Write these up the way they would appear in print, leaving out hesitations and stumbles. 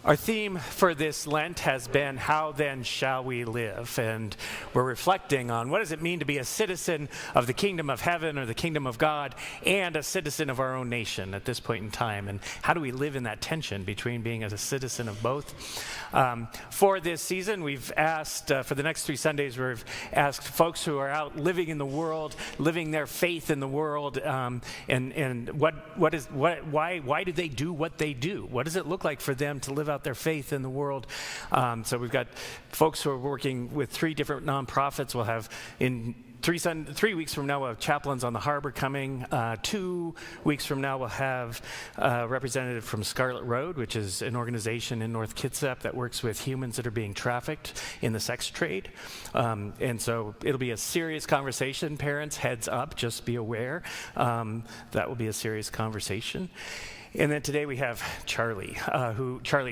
Our theme for this Lent has been, how then shall we live? And we're reflecting on what does it mean to be a citizen of the kingdom of heaven or the kingdom of God and a citizen of our own nation at this point in time. And how do we live in that tension between being a citizen of both? For this season, we've asked, for the next 3 Sundays, we've asked folks who are out living in the world, living their faith in the world, and why do they do what they do? What does it look like for them to live out their faith in the world? So we've got folks who are working with 3 different nonprofits. We'll have in 3 weeks from now, we'll have chaplains on the harbor coming. 2 weeks from now, we'll have a representative from Scarlet Road, which is an organization in North Kitsap that works with humans that are being trafficked in the sex trade. And so it'll be a serious conversation. Parents, heads up, just be aware. That will be a serious conversation. And then today we have Charlie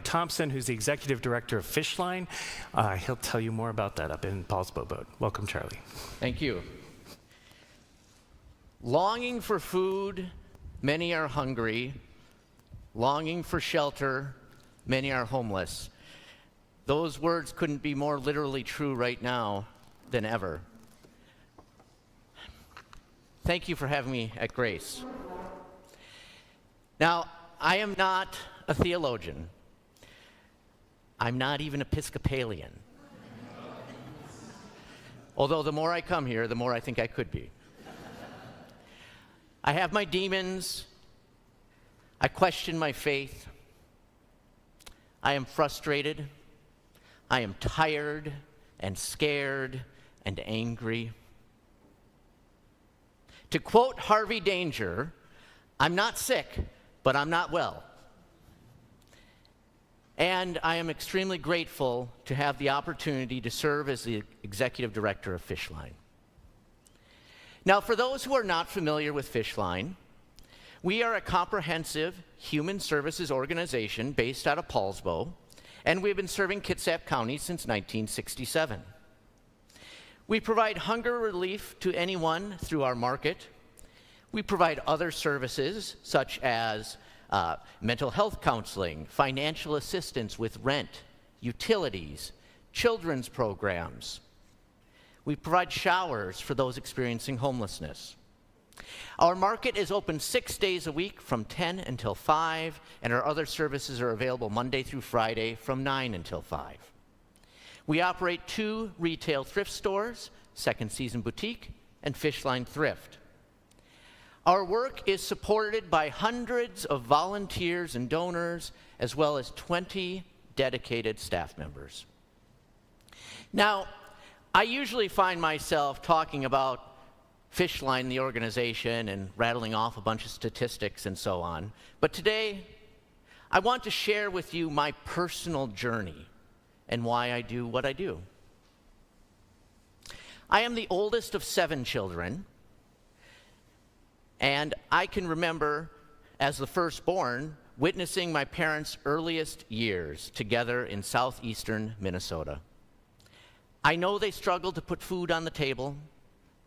Thompson, who's the executive director of Fishline. He'll tell you more about that up in Paul's Boat. Welcome, Charlie. Thank you. Longing for food, many are hungry. Longing for shelter, many are homeless. Those words couldn't be more literally true right now than ever. Thank you for having me at Grace. Now, I am not a theologian. I'm not even Episcopalian. Although the more I come here, the more I think I could be. I have my demons. I question my faith. I am frustrated. I am tired and scared and angry. To quote Harvey Danger, I'm not sick, but I'm not well. And I am extremely grateful to have the opportunity to serve as the executive director of Fishline. Now, for those who are not familiar with Fishline, we are a comprehensive human services organization based out of Paulsbo, and we've been serving Kitsap County since 1967. We provide hunger relief to anyone through our market. We provide other services such as mental health counseling, financial assistance with rent, utilities, children's programs. We provide showers for those experiencing homelessness. Our market is open 6 days a week from 10 until 5, and our other services are available Monday through Friday from 9 until 5. We operate 2 retail thrift stores, Second Season Boutique and Fishline Thrift. Our work is supported by hundreds of volunteers and donors, as well as 20 dedicated staff members. Now, I usually find myself talking about Fishline, the organization, and rattling off a bunch of statistics and so on. But today, I want to share with you my personal journey and why I do what I do. I am the oldest of 7 children. And I can remember, as the firstborn, witnessing my parents' earliest years together in southeastern Minnesota. I know they struggled to put food on the table,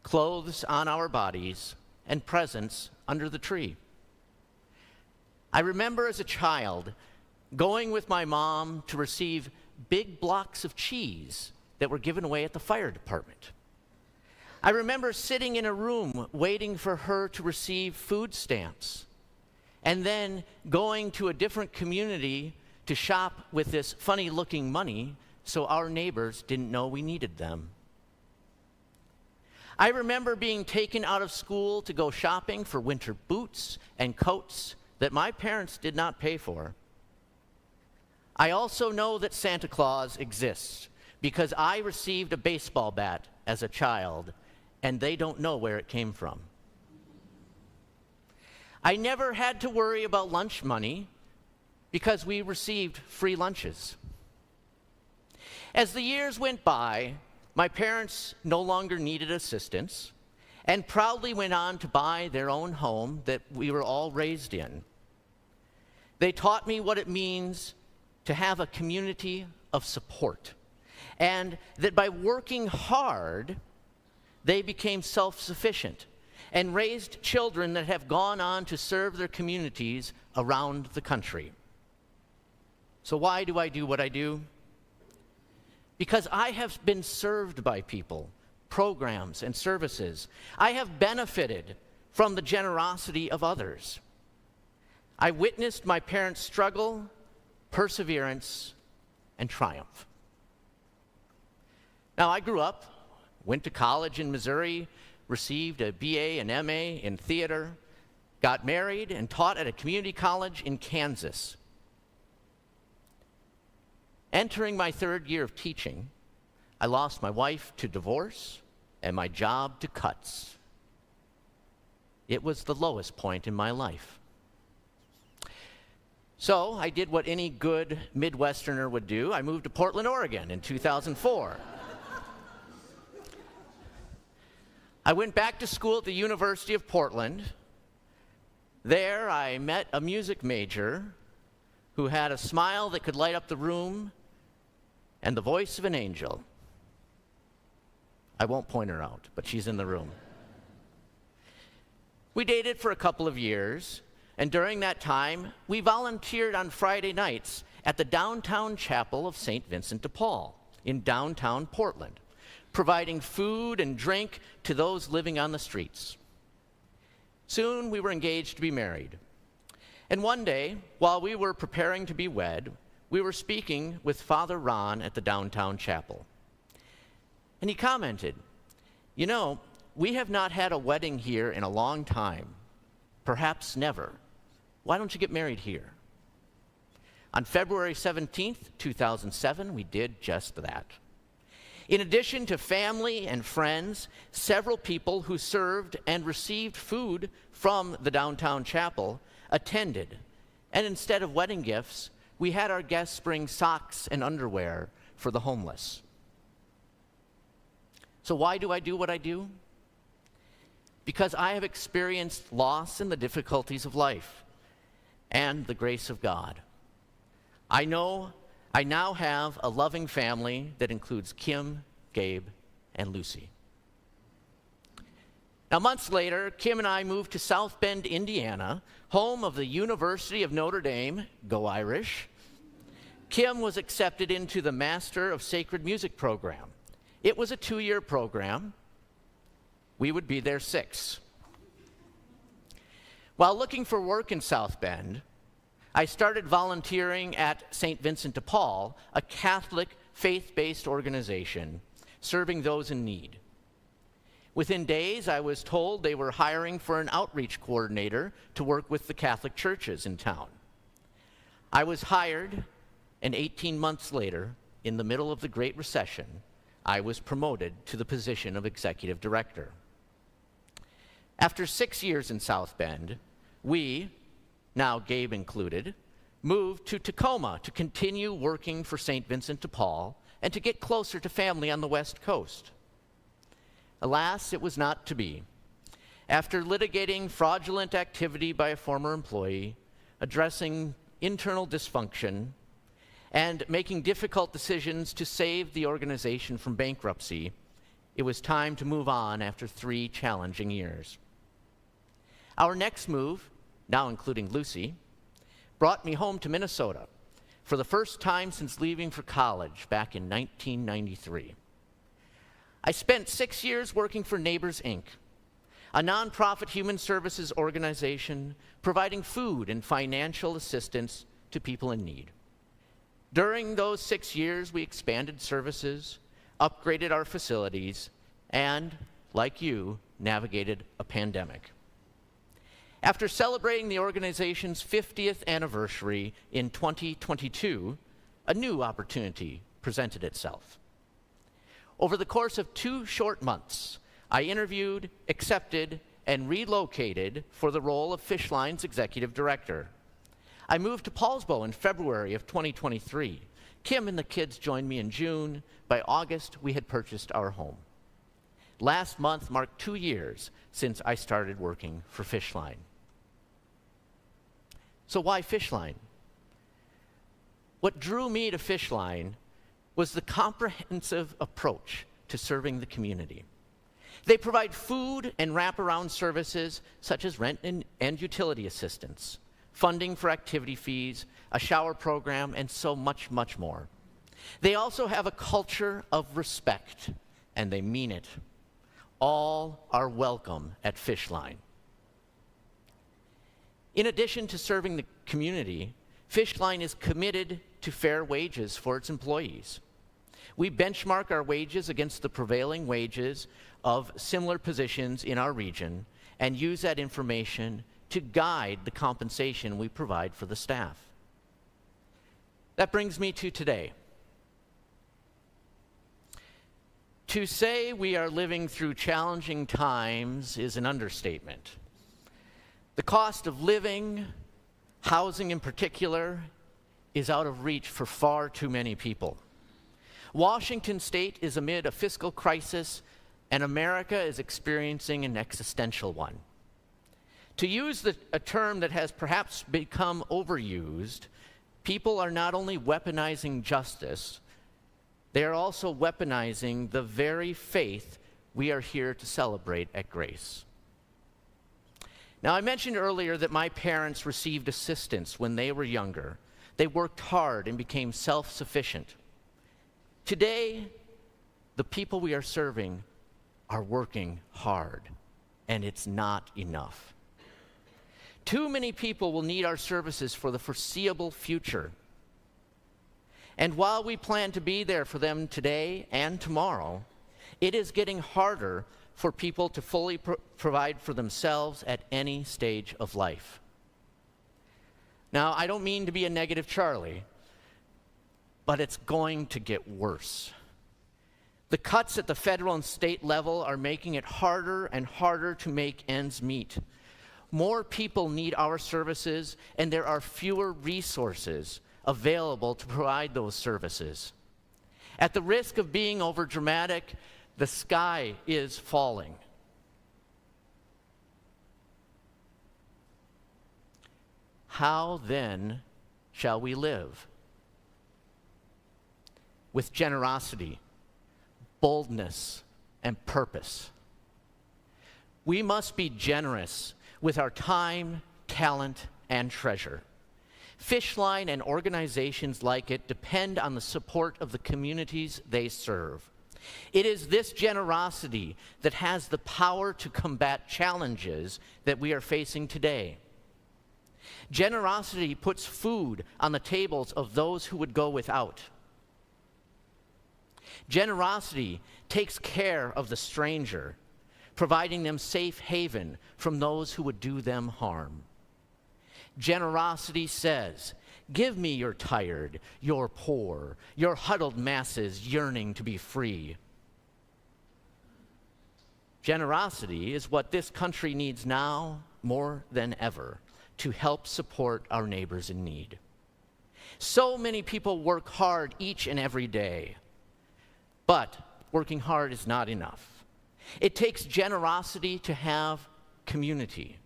clothes on our bodies, and presents under the tree. I remember as a child going with my mom to receive big blocks of cheese that were given away at the fire department. I remember sitting in a room waiting for her to receive food stamps, and then going to a different community to shop with this funny-looking money so our neighbors didn't know we needed them. I remember being taken out of school to go shopping for winter boots and coats that my parents did not pay for. I also know that Santa Claus exists because I received a baseball bat as a child, and they don't know where it came from. I never had to worry about lunch money because we received free lunches. As the years went by, my parents no longer needed assistance and proudly went on to buy their own home that we were all raised in. They taught me what it means to have a community of support, and that by working hard, they became self-sufficient and raised children that have gone on to serve their communities around the country. So why do I do what I do? Because I have been served by people, programs, and services. I have benefited from the generosity of others. I witnessed my parents' struggle, perseverance, and triumph. Now, I grew up, went to college in Missouri, received a BA and MA in theater, got married, and taught at a community college in Kansas. Entering my third year of teaching, I lost my wife to divorce and my job to cuts. It was the lowest point in my life. So I did what any good Midwesterner would do. I moved to Portland, Oregon in 2004. I went back to school at the University of Portland. There I met a music major who had a smile that could light up the room and the voice of an angel. I won't point her out, but she's in the room. We dated for a couple of years, and during that time, we volunteered on Friday nights at the downtown chapel of St. Vincent de Paul in downtown Portland, providing food and drink to those living on the streets. Soon, we were engaged to be married. And one day, while we were preparing to be wed, we were speaking with Father Ron at the downtown chapel. And he commented, "You know, we have not had a wedding here in a long time, perhaps never. Why don't you get married here?" On February 17th, 2007, we did just that. In addition to family and friends, several people who served and received food from the downtown chapel attended. And instead of wedding gifts, we had our guests bring socks and underwear for the homeless. So why do I do what I do? Because I have experienced loss and the difficulties of life and the grace of God. I know I now have a loving family that includes Kim, Gabe, and Lucy. Now, months later, Kim and I moved to South Bend, Indiana, home of the University of Notre Dame, go Irish. Kim was accepted into the Master of Sacred Music program. It was a 2-year program. We would be there 6. While looking for work in South Bend, I started volunteering at St. Vincent de Paul, a Catholic faith-based organization serving those in need. Within days, I was told they were hiring for an outreach coordinator to work with the Catholic churches in town. I was hired, and 18 months later, in the middle of the Great Recession, I was promoted to the position of executive director. After 6 years in South Bend, we, now Gabe included, moved to Tacoma to continue working for St. Vincent de Paul and to get closer to family on the West Coast. Alas, it was not to be. After litigating fraudulent activity by a former employee, addressing internal dysfunction, and making difficult decisions to save the organization from bankruptcy, it was time to move on after 3 challenging years. Our next move, now including Lucy, brought me home to Minnesota for the first time since leaving for college back in 1993. I spent 6 years working for Neighbors, Inc., a nonprofit human services organization providing food and financial assistance to people in need. During those 6 years, we expanded services, upgraded our facilities, and, like you, navigated a pandemic. After celebrating the organization's 50th anniversary in 2022, a new opportunity presented itself. Over the course of 2 short months, I interviewed, accepted, and relocated for the role of Fishline's executive director. I moved to Paulsbo in February of 2023. Kim and the kids joined me in June. By August, we had purchased our home. Last month marked 2 years since I started working for Fishline. So why Fishline? What drew me to Fishline was the comprehensive approach to serving the community. They provide food and wraparound services such as rent and utility assistance, funding for activity fees, a shower program, and so much, much more. They also have a culture of respect, and they mean it. All are welcome at Fishline. In addition to serving the community, Fishline is committed to fair wages for its employees. We benchmark our wages against the prevailing wages of similar positions in our region and use that information to guide the compensation we provide for the staff. That brings me to today. To say we are living through challenging times is an understatement. The cost of living, housing in particular, is out of reach for far too many people. Washington State is amid a fiscal crisis, and America is experiencing an existential one. To use a term that has perhaps become overused, people are not only weaponizing justice, they are also weaponizing the very faith we are here to celebrate at Grace. Now, I mentioned earlier that my parents received assistance when they were younger. They worked hard and became self-sufficient. Today, the people we are serving are working hard, and it's not enough. Too many people will need our services for the foreseeable future. And while we plan to be there for them today and tomorrow, it is getting harder for people to fully provide for themselves at any stage of life. Now, I don't mean to be a negative Charlie, but it's going to get worse. The cuts at the federal and state level are making it harder and harder to make ends meet. More people need our services, and there are fewer resources available to provide those services. At the risk of being overdramatic, the sky is falling. How then shall we live? With generosity, boldness, and purpose. We must be generous with our time, talent, and treasure. Fishline and organizations like it depend on the support of the communities they serve. It is this generosity that has the power to combat challenges that we are facing today. Generosity puts food on the tables of those who would go without. Generosity takes care of the stranger, providing them safe haven from those who would do them harm. Generosity says, "Give me your tired, your poor, your huddled masses yearning to be free." Generosity is what this country needs now more than ever to help support our neighbors in need. So many people work hard each and every day, but working hard is not enough. It takes generosity to have community.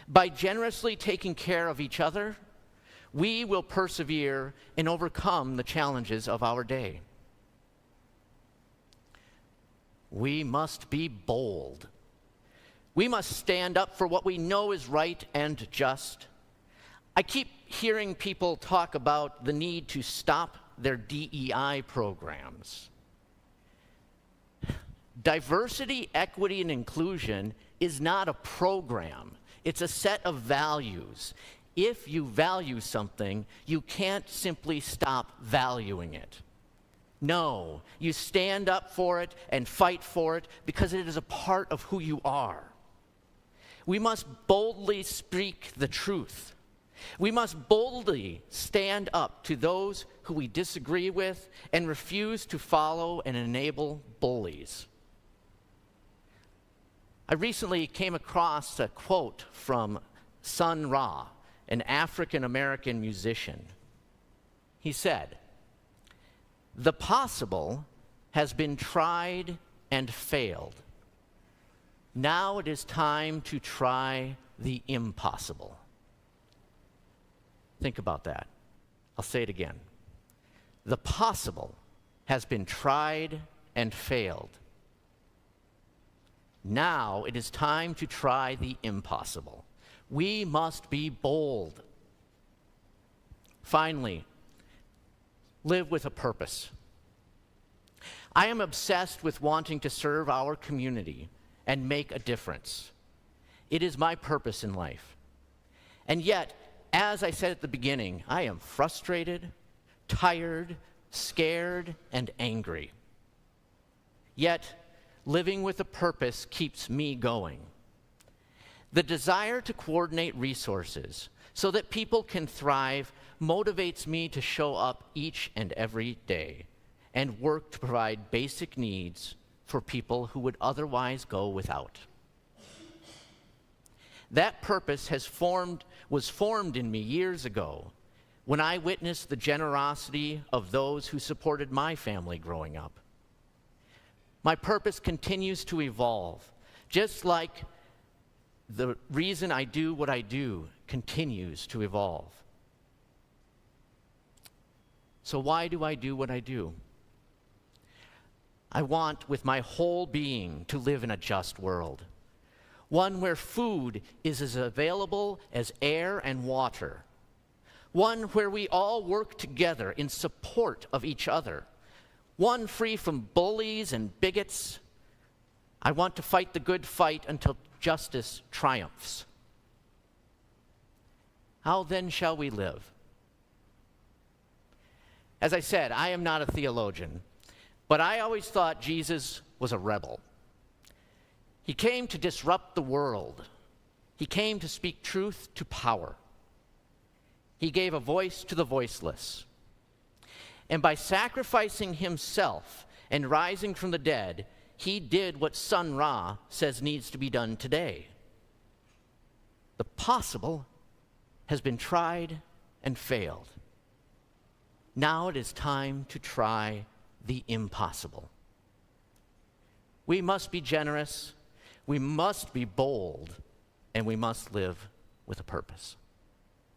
By generously taking care of each other, we will persevere and overcome the challenges of our day. We must be bold. We must stand up for what we know is right and just. I keep hearing people talk about the need to stop their DEI programs. Diversity, equity, and inclusion is not a program. It's a set of values. If you value something, you can't simply stop valuing it. No, you stand up for it and fight for it because it is a part of who you are. We must boldly speak the truth. We must boldly stand up to those who we disagree with and refuse to follow and enable bullies. I recently came across a quote from Sun Ra, an African-American musician. He said, "The possible has been tried and failed. Now it is time to try the impossible." Think about that. I'll say it again. The possible has been tried and failed. Now it is time to try the impossible. We must be bold. Finally, live with a purpose. I am obsessed with wanting to serve our community and make a difference. It is my purpose in life. And yet, as I said at the beginning, I am frustrated, tired, scared, and angry. Yet, living with a purpose keeps me going. The desire to coordinate resources so that people can thrive motivates me to show up each and every day and work to provide basic needs for people who would otherwise go without. That purpose was formed in me years ago when I witnessed the generosity of those who supported my family growing up. My purpose continues to evolve, just like the reason I do what I do continues to evolve. So why do I do what I do? I want, with my whole being, to live in a just world, one where food is as available as air and water, one where we all work together in support of each other, one free from bullies and bigots. I want to fight the good fight until justice triumphs. How then shall we live? As I said, I am not a theologian, but I always thought Jesus was a rebel. He came to disrupt the world. He came to speak truth to power. He gave a voice to the voiceless. And by sacrificing himself and rising from the dead, he did what Sun Ra says needs to be done today. The possible has been tried and failed. Now it is time to try the impossible. We must be generous, we must be bold, and we must live with a purpose.